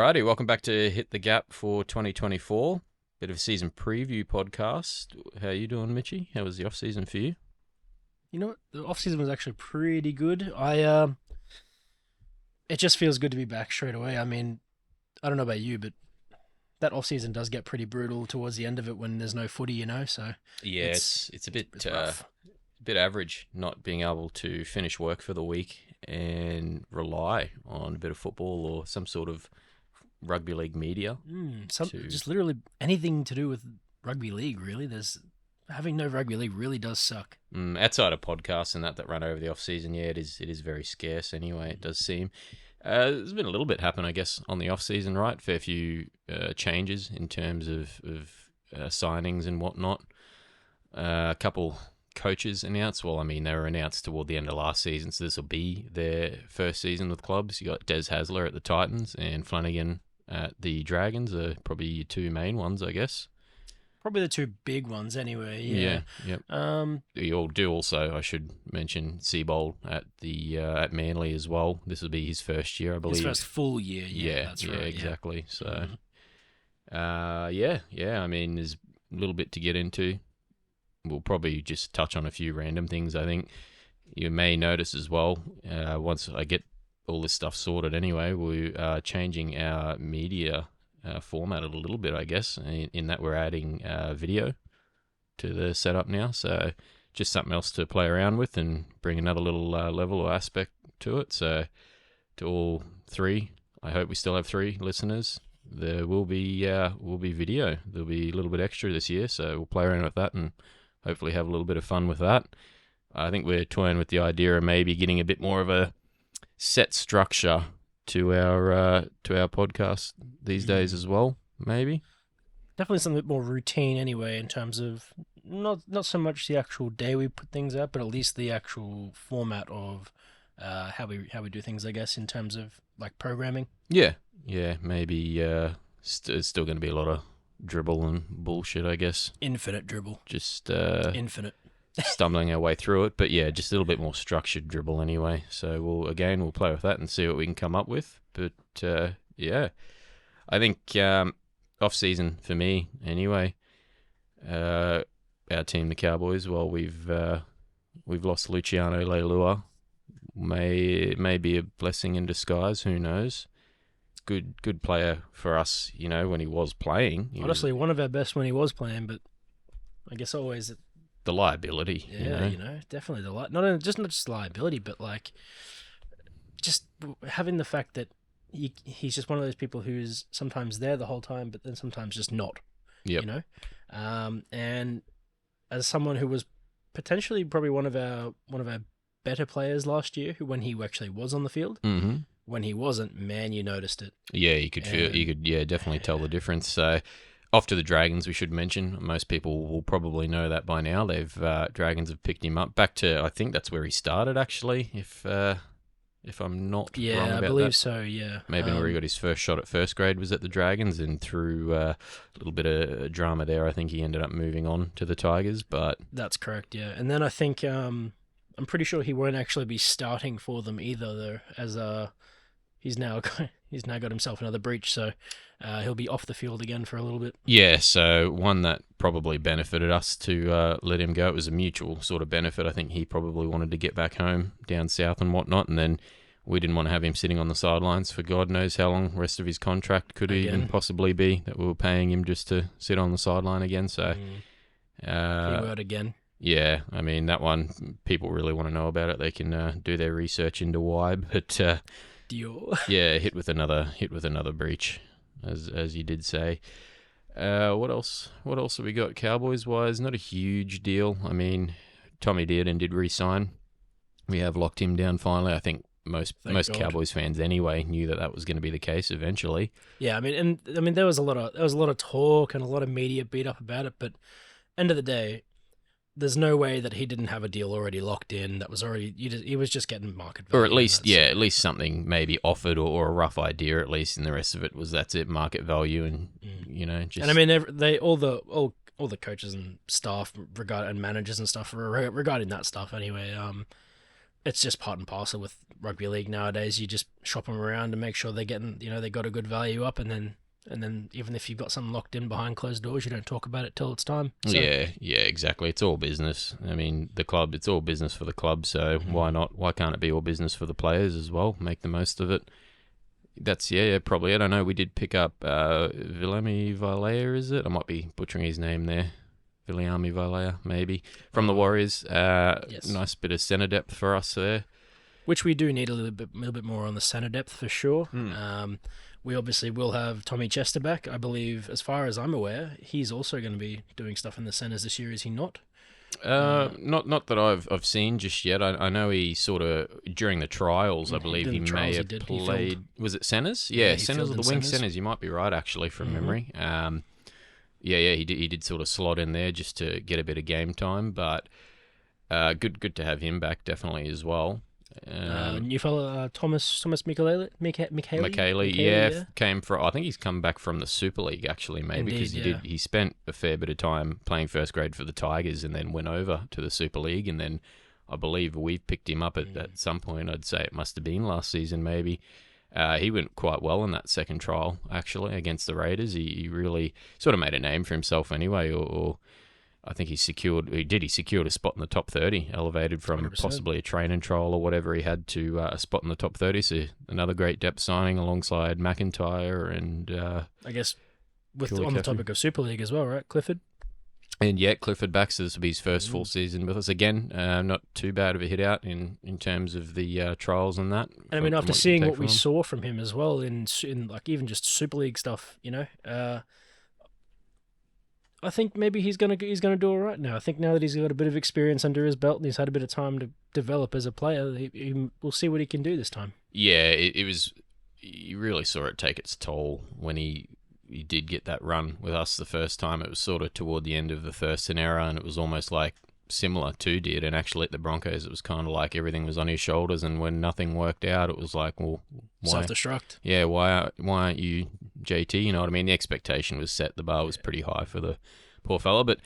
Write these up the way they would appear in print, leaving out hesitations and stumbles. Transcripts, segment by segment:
Alrighty, welcome back to Hit the Gap for 2024. Bit of a season preview podcast. How you doing, Mitchy? How was the off season for you? You know what? The off season was actually pretty good. It just feels good to be back straight away. I mean, I don't know about you, but that off season does get pretty brutal towards the end of it when there's no footy, So Yeah, it's a bit it's rough. bit average not being able to finish work for the week and rely on a bit of football or some sort of rugby league media. Just literally anything to do with rugby league. Really, there's having no rugby league really does suck. Outside of podcasts and that run over the off season, yeah, it is very scarce anyway. It does seem. There's been a little bit happen, I guess, on the off season, right? Fair few changes in terms of signings and whatnot. A couple coaches announced. Well, I mean, they were announced toward the end of last season, so this will be their first season with clubs. You got Des Hasler at the Titans and Flanagan at the Dragons are probably your two main ones, I guess. Probably the two big ones, anyway. Yeah. Yep. You do also, I should mention, Seabold at Manly as well. This will be his first year, I believe. His first full year. Yeah, that's right. Exactly. So, yeah. I mean, there's a little bit to get into. We'll probably just touch on a few random things. I think you may notice as well. Once I get all this stuff sorted, anyway, we are changing our media format a little bit, I guess, in that we're adding video to the setup now. So just something else to play around with and bring another little level or aspect to it. So to all three, I hope we still have three listeners. There will be video. There'll be a little bit extra this year, so we'll play around with that and hopefully have a little bit of fun with that. I think we're toying with the idea of maybe getting a bit more of a set structure to our podcast these days as well, maybe. Definitely something a bit more routine anyway, in terms of not so much the actual day we put things out, but at least the actual format of how we do things, I guess, in terms of like programming. Yeah, maybe it's still going to be a lot of dribble and bullshit, I guess. Infinite dribble. Just infinite. stumbling our way through it, but yeah, just a little bit more structured dribble anyway. So we'll play with that and see what we can come up with. But yeah, I think off season for me anyway. Our team, the Cowboys. Well, we've lost Luciano Leilua. May be a blessing in disguise. Who knows? Good player for us. When he was playing. Honestly, one of our best when he was playing, but I guess always. The liability, definitely not just liability, but like just having the fact that he's just one of those people who's sometimes there the whole time, but then sometimes just not. Yep. And as someone who was potentially probably one of our better players last year, who when he actually was on the field, when he wasn't, man, you noticed it. Yeah, you could definitely tell the difference. So. Off to the Dragons, we should mention. Most people will probably know that by now. Dragons have picked him up. Back to, I think that's where he started, actually, if I'm not wrong about that. Yeah, I believe so, yeah. Maybe where he got his first shot at first grade was at the Dragons, and through a little bit of drama there, I think he ended up moving on to the Tigers. But that's correct, yeah. And then I think, I'm pretty sure he won't actually be starting for them either, though, as he's now got himself another breach, so he'll be off the field again for a little bit. Yeah, so one that probably benefited us to let him go. It was a mutual sort of benefit. I think he probably wanted to get back home down south and whatnot, and then we didn't want to have him sitting on the sidelines for God knows how long. The rest of his contract could even possibly be that we were paying him just to sit on the sideline again. So, keyword again. Yeah, I mean, that one, people really want to know about it. They can do their research into why, but... yeah, hit with another breach, as you did say. What else have we got Cowboys wise? Not a huge deal. I mean, Tommy Dearden did re-sign. We have locked him down finally. I think most Cowboys fans anyway knew that was going to be the case eventually. Yeah, I mean there was a lot of talk and a lot of media beat up about it, but end of the day, there's no way that he didn't have a deal already locked in. That was already he was just getting market value. Or at least something maybe offered or a rough idea at least, and the rest of it was that's it, market value, and just. And I mean, they all the coaches and staff and managers and stuff regarding that stuff anyway. it's just part and parcel with rugby league nowadays. You just shop them around and make sure they're getting, they got a good value up, and then even if you've got something locked in behind closed doors, you don't talk about it till it's time. So, yeah, exactly. It's all business. I mean, the club, it's all business for the club, so why not? Why can't it be all business for the players as well? Make the most of it. That's, probably it. I know we did pick up Viliami Vailea, is it? I might be butchering his name there. Viliami Vailea, maybe. From the Warriors. Yes. Nice bit of centre depth for us there. Which we do need a little bit more on the centre depth for sure. We obviously will have Tommy Chester back. I believe, as far as I'm aware, he's also going to be doing stuff in the centres this year, is he not? Not that I've seen just yet. I know he sort of, during the trials, I believe he may have played. Was it centres? Yeah, centres or the wing centres. You might be right, actually, from memory. He did sort of slot in there just to get a bit of game time, but good to have him back definitely as well. New fella Thomas Michaeli, came from. I think he's come back from the Super League actually, maybe. Indeed, because he spent a fair bit of time playing first grade for the Tigers and then went over to the Super League, and then I believe we've picked him up at some point. I'd say it must have been last season, maybe. He went quite well in that second trial actually against the Raiders. He really sort of made a name for himself anyway, or I think he secured a spot in the top 30, elevated from 100%. Possibly a training trial or whatever he had to a spot in the top 30. So another great depth signing alongside McIntyre and I guess Julie on the Caffrey. topic of Super League as well, right? Clifford. And Clifford back, so this will be his first full season with us again. Not too bad of a hit out in terms of the trials and that. And I mean, after seeing what we saw from him as well in like even just Super League stuff, I think maybe he's gonna do all right now. I think now that he's got a bit of experience under his belt and he's had a bit of time to develop as a player, we'll see what he can do this time. Yeah, it was. You really saw it take its toll when he did get that run with us the first time. It was sort of toward the end of the Thurston era, and it was almost like similar to did. And actually at the Broncos, it was kind of like everything was on his shoulders, and when nothing worked out, it was like, well, why? Self-destruct. Yeah, why aren't you JT? You know what I mean? The expectation was set. The bar was pretty high for the poor fella, but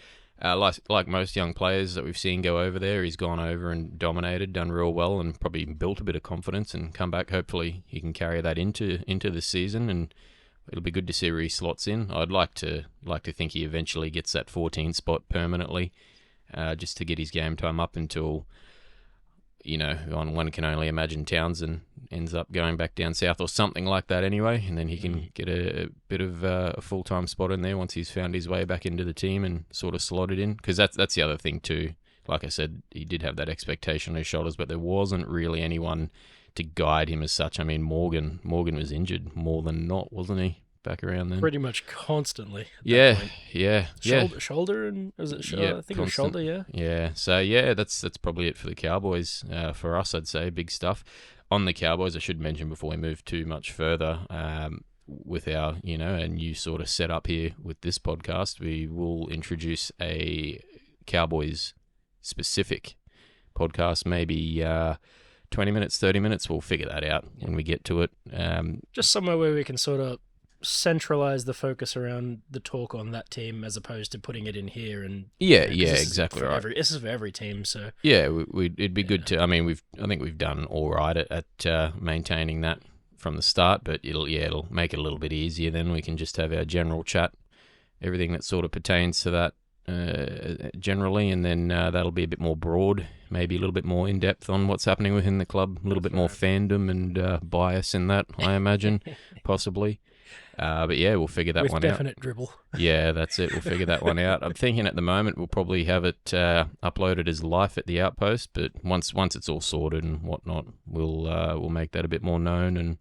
like most young players that we've seen go over there, he's gone over and dominated, done real well, and probably built a bit of confidence and come back. Hopefully he can carry that into this season, and it'll be good to see where he slots in. I'd like to think he eventually gets that 14 spot permanently, just to get his game time up until, one can only imagine Townsend ends up going back down south or something like that anyway, and then he can get a bit of a full-time spot in there once he's found his way back into the team and sort of slotted in. Because that's the other thing too. Like I said, he did have that expectation on his shoulders, but there wasn't really anyone to guide him as such. I mean, Morgan was injured more than not, wasn't he? Back around then. Pretty much constantly. Yeah. Shoulder and was it shoulder? I think it was shoulder. Yeah. Yeah. So that's probably it for the Cowboys. For us, I'd say big stuff. On the Cowboys, I should mention before we move too much further, with our a new sort of setup here with this podcast, we will introduce a Cowboys specific podcast, maybe 20 minutes, 30 minutes. We'll figure that out when we get to it. Just somewhere where we can sort of centralize the focus around the talk on that team as opposed to putting it in here. And exactly right. This is for every team, so it'd be good to. I mean, I think we've done all right at maintaining that from the start, but it'll make it a little bit easier. Then we can just have our general chat, everything that sort of pertains to that generally, and then that'll be a bit more broad, maybe a little bit more in depth on what's happening within the club, a little bit more fandom and bias in that, I imagine, possibly. But we'll figure that one out. With definite dribble. Yeah, that's it. We'll figure that one out. I'm thinking at the moment we'll probably have it uploaded as live at the Outpost, but once it's all sorted and whatnot, we'll make that a bit more known and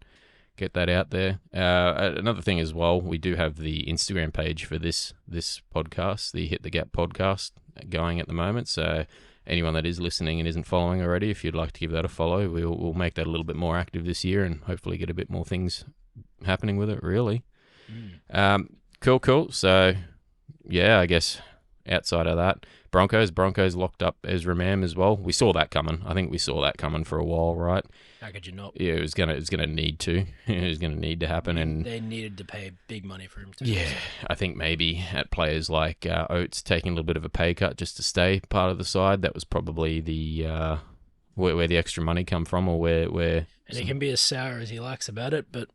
get that out there. Another thing as well, we do have the Instagram page for this podcast, the Hit the Gap podcast, going at the moment. So anyone that is listening and isn't following already, if you'd like to give that a follow, we'll make that a little bit more active this year and hopefully get a bit more things happening with it, really. Cool. So, I guess outside of that, Broncos locked up Ezra Mam as well. We saw that coming. I think we saw that coming for a while, right? How could you not? Yeah, it was gonna need to. It was gonna need to happen, and they needed to pay big money for him. I think maybe at players like Oates taking a little bit of a pay cut just to stay part of the side. That was probably the where the extra money come from, or where. And he can be as sour as he likes about it, but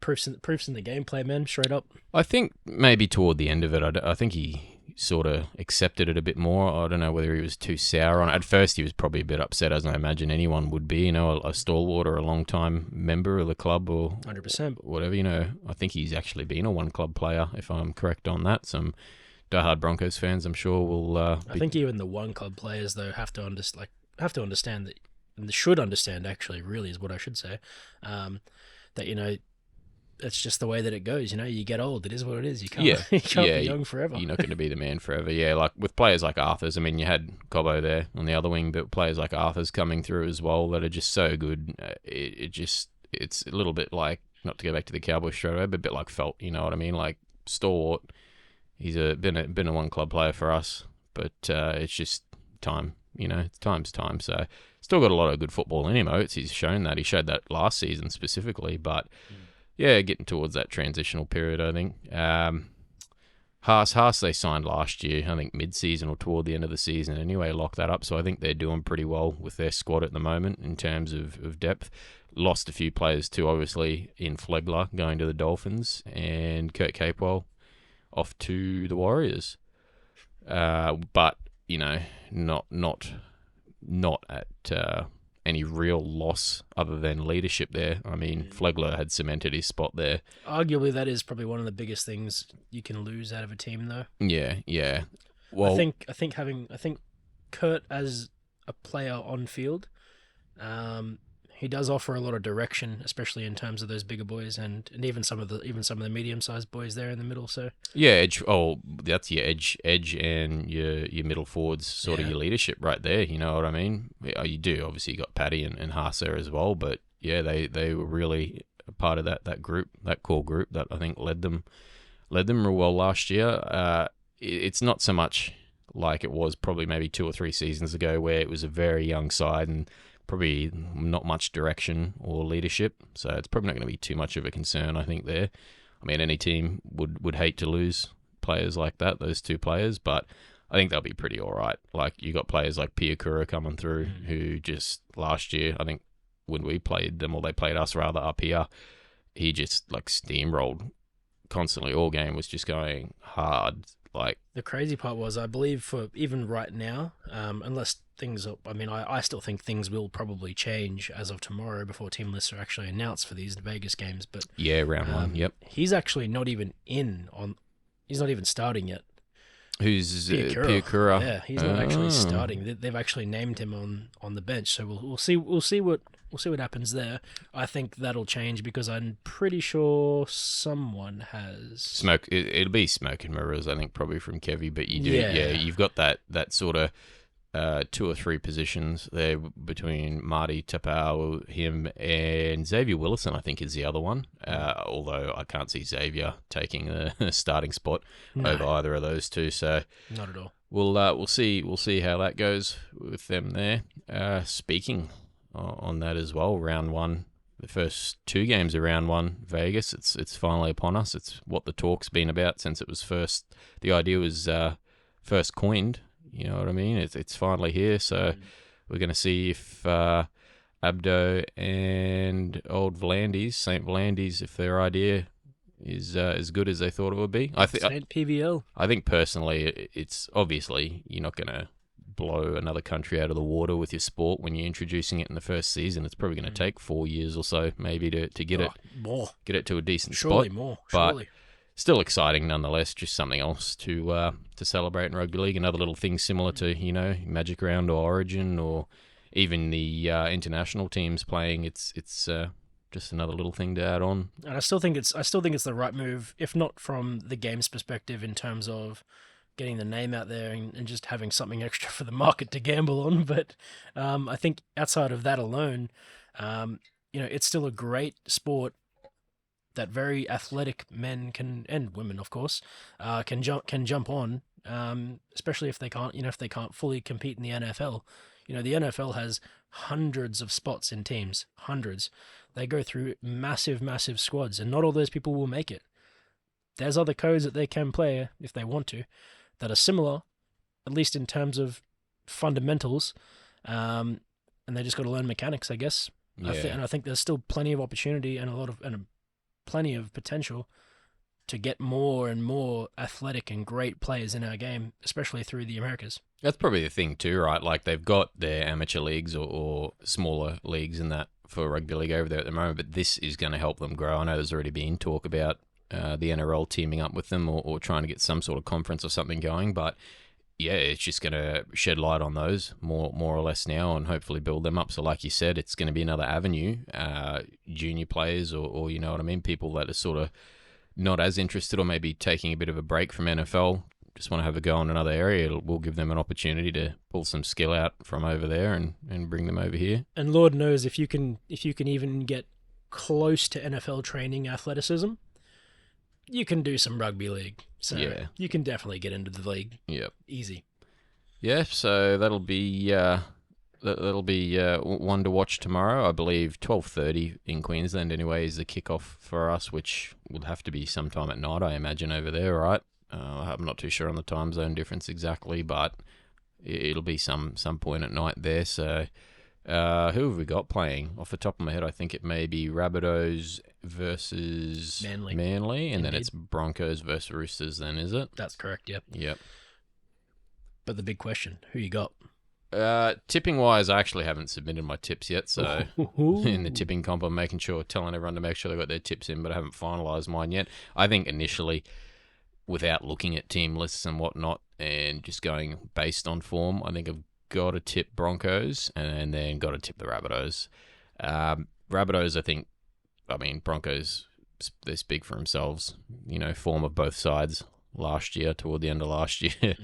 proofs in the gameplay, man, straight up. I think maybe toward the end of it, I think he sort of accepted it a bit more. I don't know whether he was too sour on it. At first, he was probably a bit upset, as I imagine anyone would be. You know, a stalwart or a long-time member of the club or 100%. whatever. You know, I think he's actually been a one-club player, if I'm correct on that. Some diehard Broncos fans, I'm sure, will. I think even the one club players though have to understand that, and should understand actually, really is what I should say, that it's just the way that it goes. You get old. It is what it is. You can't, you can't be young forever. You're not going to be the man forever. Yeah, like with players like Arthur's. I mean, you had Cobbo there on the other wing, but players like Arthur's coming through as well that are just so good. It's a little bit like, not to go back to the Cowboys straight away, but a bit like Felt. You know what I mean? Like stalwart. He's been a one club player for us, but it's just time. It's time. So still got a lot of good football in him. Oates, he's shown that. He showed that last season specifically, but. Yeah, getting towards that transitional period, I think. Haas they signed last year, I think mid-season or toward the end of the season anyway, locked that up. So I think they're doing pretty well with their squad at the moment in terms of depth. Lost a few players too, obviously, in Flegler going to the Dolphins and Kurt Capewell off to the Warriors. But, not at... any real loss other than leadership there. I mean, Flegler had cemented his spot there. Arguably, that is probably one of the biggest things you can lose out of a team, though. Yeah. Well, I think Kurt as a player on field, he does offer a lot of direction, especially in terms of those bigger boys and even some of the medium-sized boys there in the middle. So yeah, edge. Oh, that's your edge, and your middle forwards, sort of your leadership right there. You know what I mean? You do obviously got Paddy and Haas there as well, but yeah, they were really a part of that group, that core group that I think led them real well last year. It's not so much like it was probably maybe 2 or 3 seasons ago, where it was a very young side and probably not much direction or leadership, so it's probably not going to be too much of a concern, I think, there. I mean, any team would hate to lose players like that, those 2 players, but I think they'll be pretty all right. Like, you got players like Piakura coming through, who just last year, I think when we played them, or they played us rather up here, he just like steamrolled constantly. All game was just going hard. Like, the crazy part was, I believe for even right now, unless things are, I mean, I still think things will probably change as of tomorrow before team lists are actually announced for these Vegas games. But yeah, round 1, yep. He's actually not even he's not even starting yet. Who's Piakura? Yeah, he's not actually starting. They've actually named him on the bench, so we'll see what happens there. I think that'll change because I'm pretty sure someone has smoke. It'll be Smoke and Mirrors, I think, probably from Kevy. But you do, you've got that sort of 2 or 3 positions there between Marty Tapau, him, and Xavier Willison, I think, is the other one. Although I can't see Xavier taking the starting spot over either of those 2. So not at all. We'll see how that goes with them there. Speaking on that as well, round 1, the first 2 games of round 1, Vegas. It's finally upon us. It's what the talk's been about since it was first. The idea was first coined. You know what I mean? It's finally here, so we're going to see if Abdo and old St. Vlandis, if their idea is as good as they thought it would be. St. PVL. I think personally, it's obviously you're not going to blow another country out of the water with your sport when you're introducing it in the first season. It's probably going to take 4 years or so, maybe, to get it to a decent Surely spot. More. But still exciting nonetheless, just something else to celebrate in rugby league. Another little thing similar to, Magic Round or Origin, or even the international teams playing. It's just another little thing to add on. And I still think it's the right move, if not from the game's perspective in terms of getting the name out there and just having something extra for the market to gamble on. But I think outside of that alone, it's still a great sport that very athletic men and women, of course, can jump on, especially if they can't fully compete in the NFL. The NFL has hundreds of spots in teams, hundreds. They go through massive squads, and not all those people will make it. There's other codes that they can play if they want to, that are similar, at least in terms of fundamentals, and they just got to learn mechanics, I guess. Yeah. And I think there's still plenty of opportunity and plenty of potential to get more and more athletic and great players in our game, especially through the Americas. That's probably the thing too, right? Like they've got their amateur leagues or smaller leagues and that for rugby league over there at the moment, but this is going to help them grow. I know there's already been talk about the NRL teaming up with them or trying to get some sort of conference or something going, but yeah, it's just going to shed light on those more or less now and hopefully build them up. So like you said, it's going to be another avenue, junior players or you know what I mean, people that are sort of not as interested or maybe taking a bit of a break from NFL, just want to have a go in another area. We'll give them an opportunity to pull some skill out from over there and bring them over here. And Lord knows if you can even get close to NFL training athleticism, you can do some rugby league. So Yeah. you can definitely get into the league. Yep. Easy. Yeah, so that'll be one to watch tomorrow. I believe 12:30 in Queensland anyway is the kickoff for us, which will have to be sometime at night, I imagine, over there, right? I'm not too sure on the time zone difference exactly, but it'll be some point at night there. So who have we got playing? Off the top of my head, I think it may be Rabbitohs versus Manly, and then it's Broncos versus Roosters then, is it? That's correct, yep. Yep. But the big question, who you got? Tipping wise, I actually haven't submitted my tips yet, so in the tipping comp, I'm telling everyone to make sure they got their tips in, but I haven't finalised mine yet. I think initially, without looking at team lists and whatnot, and just going based on form, I think I've got to tip Broncos and then got to tip the Rabbitohs. Rabbitohs, I mean, Broncos, they speak for themselves. You know, form of both sides last year, toward the end of last year,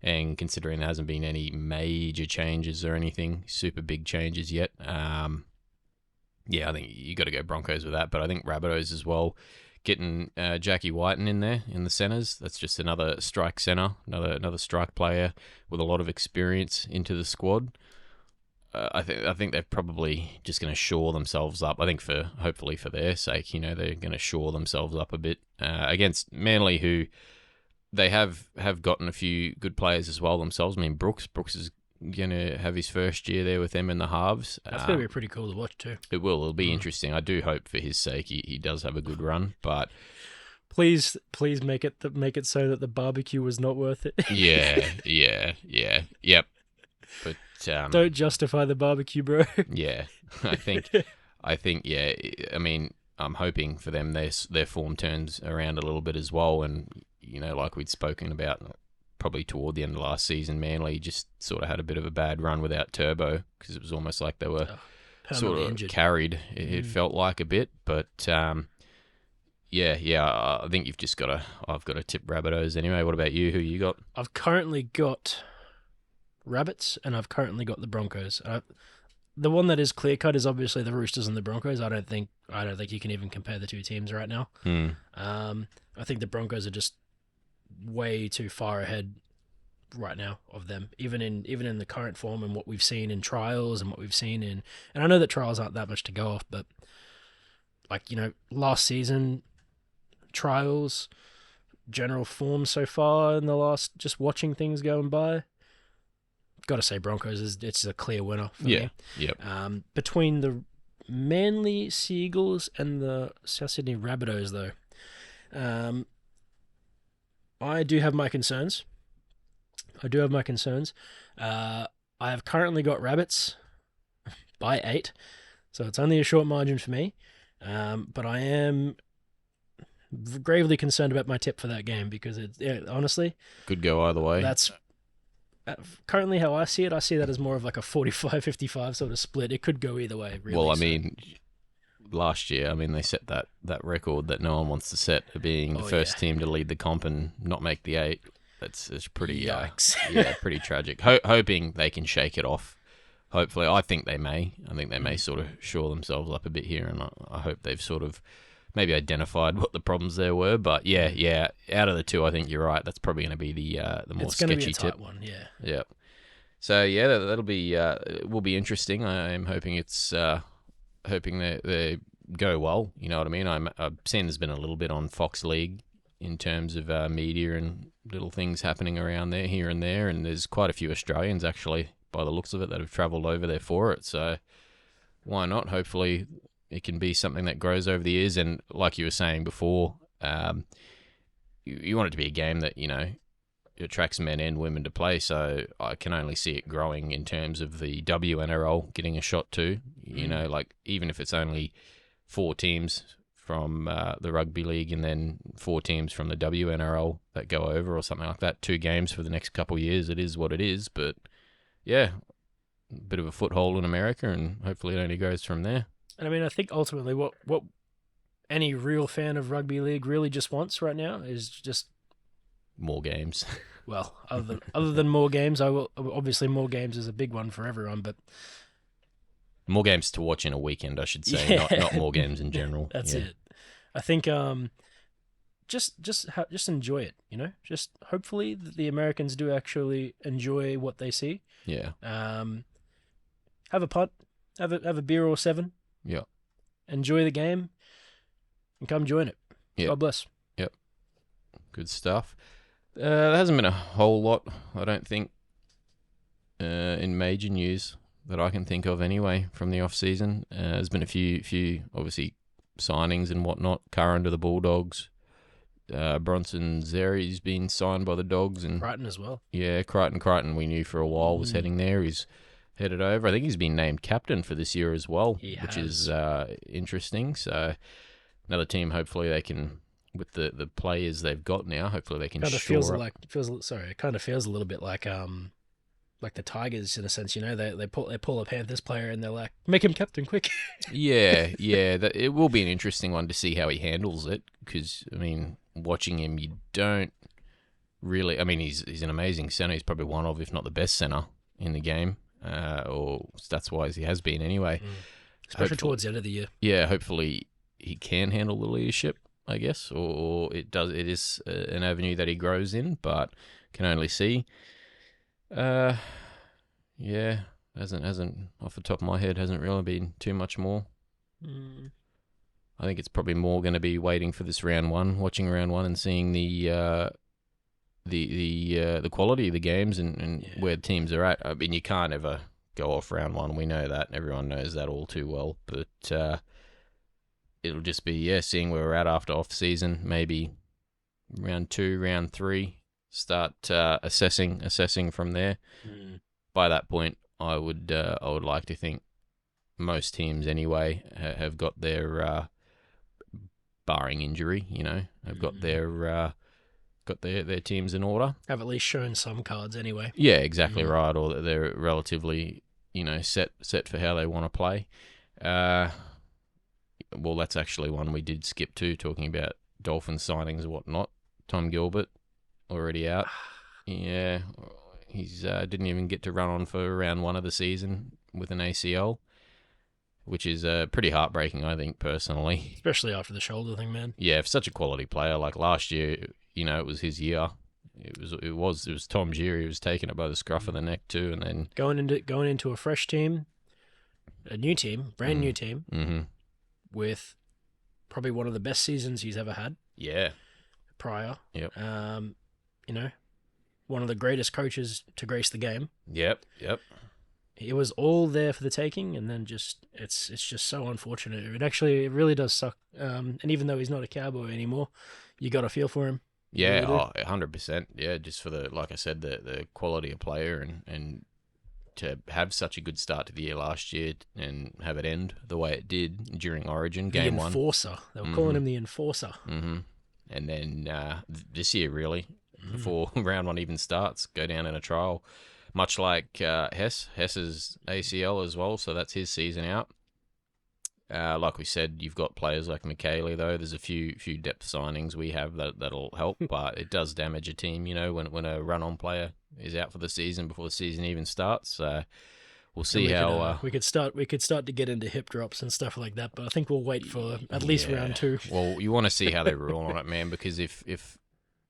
and considering there hasn't been any major changes or anything, super big changes yet, I think you got to go Broncos with that. But I think Rabbitohs as well, getting Jackie Whiten in there in the centres. That's just another strike centre, another strike player with a lot of experience into the squad. I think they're probably just going to shore themselves up. I think hopefully for their sake, you know, they're going to shore themselves up a bit against Manly, who they have gotten a few good players as well themselves. I mean, Brooks is going to have his first year there with them in the halves. That's going to be pretty cool to watch too. It will. It'll be interesting. I do hope for his sake he does have a good run, but please make it so that the barbecue was not worth it. Yep. But don't justify the barbecue, bro. Yeah, I think yeah. I mean, I'm hoping for them their form turns around a little bit as well, and you know, like we'd spoken about probably toward the end of last season, Manly just sort of had a bit of a bad run without Turbo because it was almost like they were sort of injured. Carried. It felt like a bit, but I think I've got to tip Rabbitohs anyway. What about you? Who you got? I've currently got Rabbits, and I've currently got the Broncos. The one that is clear cut is obviously the Roosters and the Broncos. I don't think you can even compare the two teams right now. I think the Broncos are just way too far ahead right now of them, even in the current form and what we've seen in trials and what we've seen in. And I know that trials aren't that much to go off, but like, you know, last season trials, general form so far in the last, just watching things going by. Got to say Broncos it's a clear winner for me. Yep. Between the Manly Seagulls and the South Sydney Rabbitohs, though, I do have my concerns. I have currently got Rabbits by 8, so it's only a short margin for me. But I am gravely concerned about my tip for that game because honestly, could go either way. That's currently how I see it. I see that as more of like a 45-55 sort of split. It could go either way, really. Well, I mean, last year, they set that record that no one wants to set of being the first team to lead the comp and not make the 8. It's pretty pretty tragic. Hoping they can shake it off. Hopefully, I think they may. I think they may sort of shore themselves up a bit here, and I hope they've sort of maybe identified what the problems there were. But yeah, out of the two, I think you're right. That's probably going to be the more sketchy tip. It's going to be a tight one, yeah. Yeah. So yeah, that'll be will be interesting. I'm hoping it's hoping they go well. You know what I mean? I've seen there's been a little bit on Fox League in terms of media and little things happening around there, here and there, and there's quite a few Australians actually by the looks of it, that have travelled over there for it. So why not? Hopefully it can be something that grows over the years. And like you were saying before, you want it to be a game that, attracts men and women to play. So I can only see it growing in terms of the WNRL getting a shot too. Like even if it's only 4 teams from the rugby league and then 4 teams from the WNRL that go over or something like that, 2 games for the next couple of years, it is what it is. But yeah, a bit of a foothold in America, and hopefully it only goes from there. And I mean, I think ultimately what any real fan of rugby league really just wants right now is just more games. Well, other than more games, obviously more games is a big one for everyone, but more games to watch in a weekend, I should say, not more games in general. That's it. I think just enjoy it, Just hopefully the Americans do actually enjoy what they see. Yeah. Have a punt, have a beer or 7. Yeah. Enjoy the game, and come join it. Yep. God bless. Yep. Good stuff. There hasn't been a whole lot, I don't think, in major news that I can think of anyway from the off season. There's been a few obviously signings and whatnot. Curran to the Bulldogs. Bronson Xerri's been signed by the Dogs, and Crichton as well. Yeah, Crichton we knew for a while was heading there. He's headed over. I think he's been named captain for this year as well, which is interesting. So another team, hopefully they can, with the players they've got now, hopefully they can kind of shore up. It kind of feels a little bit like the Tigers in a sense, they pull a Panthers player and they're like, make him captain quick. Yeah, it will be an interesting one to see how he handles it, because I mean, watching him, you don't really. I mean, he's an amazing center. He's probably one of, if not the best center in the game, or stats wise, he has been anyway. Especially towards the end of the year. Yeah, hopefully he can handle the leadership, I guess, or it is an avenue that he grows in, but can only see. Yeah, hasn't off the top of my head, hasn't really been too much more. I think it's probably more going to be waiting for this round 1, watching round 1 and seeing the quality of the games and where teams are at. I mean, you can't ever go off round 1. We know that. Everyone knows that all too well. But it'll just be seeing where we're at after off season. Maybe round 2, round 3. Start assessing from there. By that point, I would like to think most teams anyway have got their barring injury, have got their teams in order. Have at least shown some cards anyway. Yeah, exactly right. Or that they're relatively set for how they want to play. Well, that's actually one we did skip to, talking about Dolphins signings and whatnot. Tom Gilbert. Already out. Yeah, he's didn't even get to run on for round 1 of the season with an ACL, which is pretty heartbreaking, I think, personally. Especially after the shoulder thing, man. Yeah, for such a quality player. Like last year, it was his year. It was Tom Gieri who was taking it by the scruff of the neck too, and then going into a fresh team, a new team, brand new team, with probably one of the best seasons he's ever had. Yeah. Prior. Yep. One of the greatest coaches to grace the game. Yep. It was all there for the taking, and then it's just so unfortunate. It really does suck. And even though he's not a Cowboy anymore, you got a feel for him. Yeah, 100%. Yeah, just for like I said, the quality of player and to have such a good start to the year last year and have it end the way it did during Origin, game 1. The Enforcer. They were calling him the Enforcer. And then this year, really, before round 1 even starts, go down in a trial. Much like Hess's ACL as well, so that's his season out. Like we said, you've got players like McKaylee, though. There's a few depth signings we have that'll help, but it does damage a team, when a run-on player is out for the season before the season even starts. We'll see how we could start to get into hip drops and stuff like that, but I think we'll wait for at least round 2. Well, you want to see how they rule on it, man, because if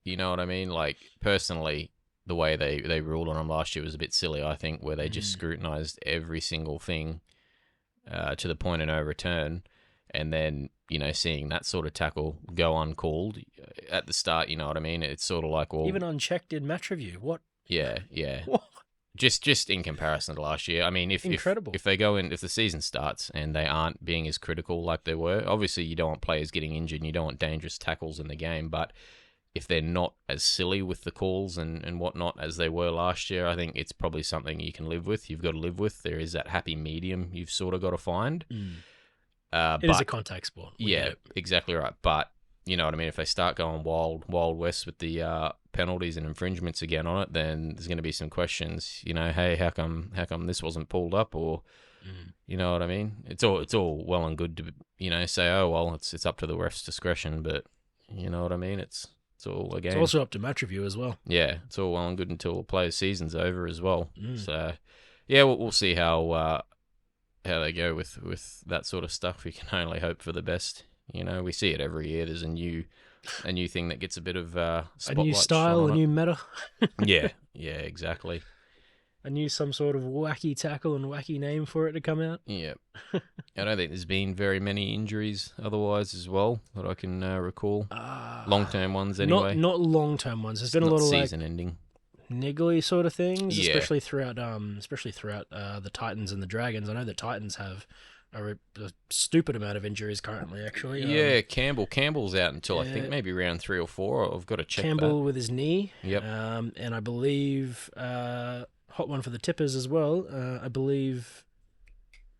you know what I mean, like personally, the way they ruled on them last year was a bit silly, I think, where they just scrutinized every single thing to the point of no return, and then seeing that sort of tackle go uncalled at the start, you know what I mean? It's sort of like, well, even unchecked in match review. What? Yeah. What? Just in comparison to last year. I mean, Incredible. if they go in, if the season starts and they aren't being as critical like they were, obviously you don't want players getting injured and you don't want dangerous tackles in the game, but if they're not as silly with the calls and whatnot as they were last year, I think it's probably something you can live with. You've got to live with. There is that happy medium you've sort of got to find. It is a contact sport. Yeah, exactly right. But you know what I mean? If they start going wild west with the penalties and infringements again on it, then there's going to be some questions. You know, hey, how come this wasn't pulled up? Or you know what I mean? It's all well and good to say, oh well, it's up to the ref's discretion, but you know what I mean? It's all a game. It's also up to match review as well. Yeah, it's all well and good until a player's season's over as well. So yeah, we'll see how they go with that sort of stuff. We can only hope for the best. You know, we see it every year. There's a new thing that gets a bit of spotlight. A new style, a new meta. yeah, exactly. A new some sort of wacky tackle and wacky name for it to come out. Yeah. I don't think there's been very many injuries otherwise as well that I can recall. Long-term ones anyway. Not long-term ones. There's been a lot of season-ending. Niggly sort of things, Yeah. especially throughout the Titans and the Dragons. I know the Titans have a stupid amount of injuries currently, actually. Yeah, Campbell's out until I think maybe round 3 or 4. I've got to check Campbell with his knee. Yep. And I believe hot one for the tippers as well. I believe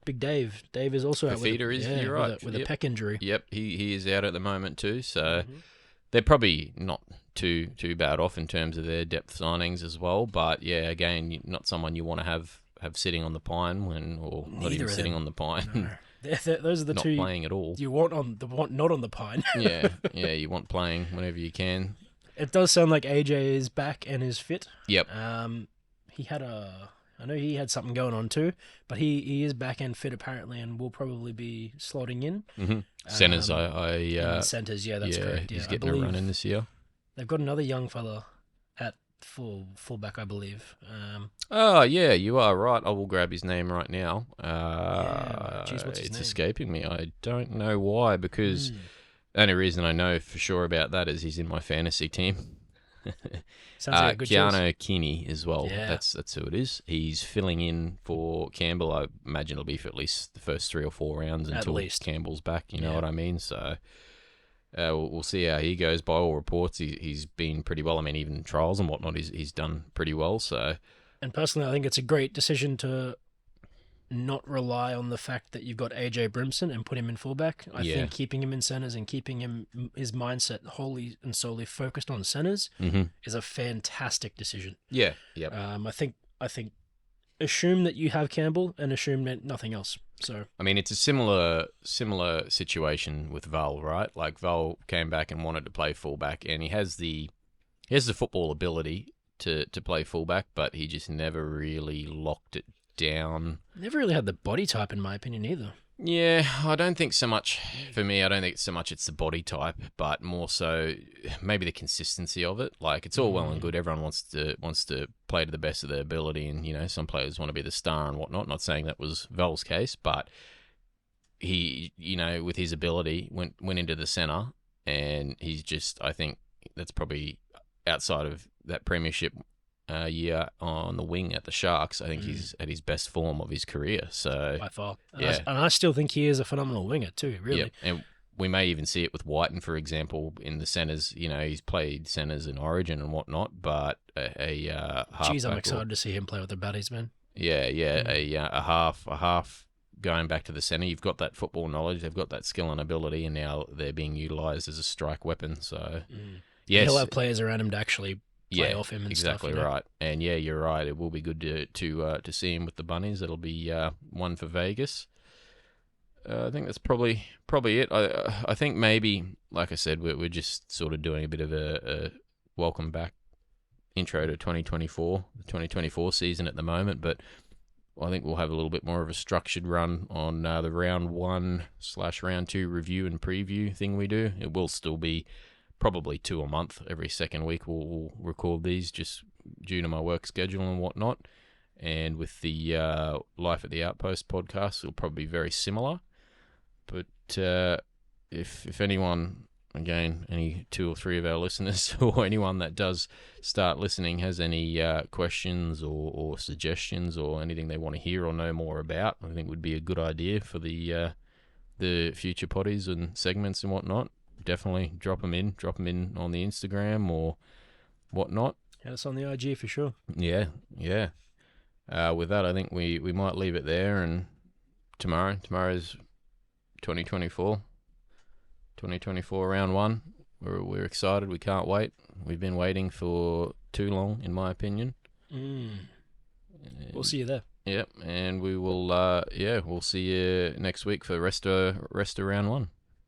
Big Dave. Dave is also out Fafita you're right. with a pec injury. Yep, he is out at the moment too. So they're probably not too bad off in terms of their depth signings as well. But yeah, again, not someone you want to have sitting on the pine or not even sitting on the pine. No. Those are the not two playing at all. you want not on the pine. yeah, you want playing whenever you can. It does sound like AJ is back and is fit. Yep. I know he had something going on too, but he is back and fit apparently, and will probably be slotting in. Centers, Centers, yeah, that's correct. Yeah, he's getting a run in this year. They've got another young fella at fullback, I believe. Oh yeah, you are right. I will grab his name right now. Geez, what's his it's name? escaping me. I don't know why, because the only reason I know for sure about that is he's in my fantasy team. Sounds like a good choice. Keanu Keeney as well. Yeah. That's who it is. He's filling in for Campbell. I imagine it'll be for at least the first 3 or 4 rounds until Campbell's back. You know what I mean? So we'll see how he goes. By all reports, he's been pretty well. I mean, even trials and whatnot, he's done pretty well. So, and personally, I think it's a great decision to not rely on the fact that you've got AJ Brimson and put him in fullback. I think keeping him in centers and keeping his mindset wholly and solely focused on centers is a fantastic decision. Yeah, yep. I think assume that you have Campbell and assume that nothing else. So I mean, it's a similar situation with Val, right? Like Val came back and wanted to play fullback, and he has the football ability to play fullback, but he just never really locked it down. Never really had the body type, in my opinion, either. Yeah, I don't think so much. For me, I don't think so much it's the body type, but more so maybe the consistency of it. Like, it's all well and good. Everyone wants to play to the best of their ability, and some players want to be the star and whatnot. Not saying that was Val's case, but he, with his ability, went into the center, and he's just. I think that's probably outside of that premiership year on the wing at the Sharks. I think he's at his best form of his career. So by far, yeah. And I still think he is a phenomenal winger too. Really, yeah. And we may even see it with Whiten, for example, in the centers. He's played centers in Origin and whatnot, but a half. Geez, I'm excited to see him play with the Baddies, man. Yeah. A half going back to the center. You've got that football knowledge. They've got that skill and ability, and now they're being utilized as a strike weapon. So yes, he'll have players around him to actually play off him and exactly stuff. Right. And yeah, you're right. It will be good to see him with the Bunnies. It'll be one for Vegas. I think that's probably it. I think maybe, like I said, we're just sort of doing a bit of a welcome back intro to 2024, the 2024 season at the moment, but I think we'll have a little bit more of a structured run on the round 1/round 2 review and preview thing we do. It will still be probably 2 a month. Every second week we'll record these, just due to my work schedule and whatnot. And with the Life at the Outpost podcast, it'll probably be very similar. But if anyone again, any 2 or 3 of our listeners or anyone that does start listening has any questions or suggestions or anything they want to hear or know more about, I think would be a good idea for the future potties and segments and whatnot. Definitely drop them in on the Instagram or whatnot. Hit us on the IG for sure. Yeah. With that, I think we might leave it there, and tomorrow's 2024 round 1. We're excited. We can't wait. We've been waiting for too long, in my opinion. We'll see you there. Yep, and we will. We'll see you next week for rest of round 1.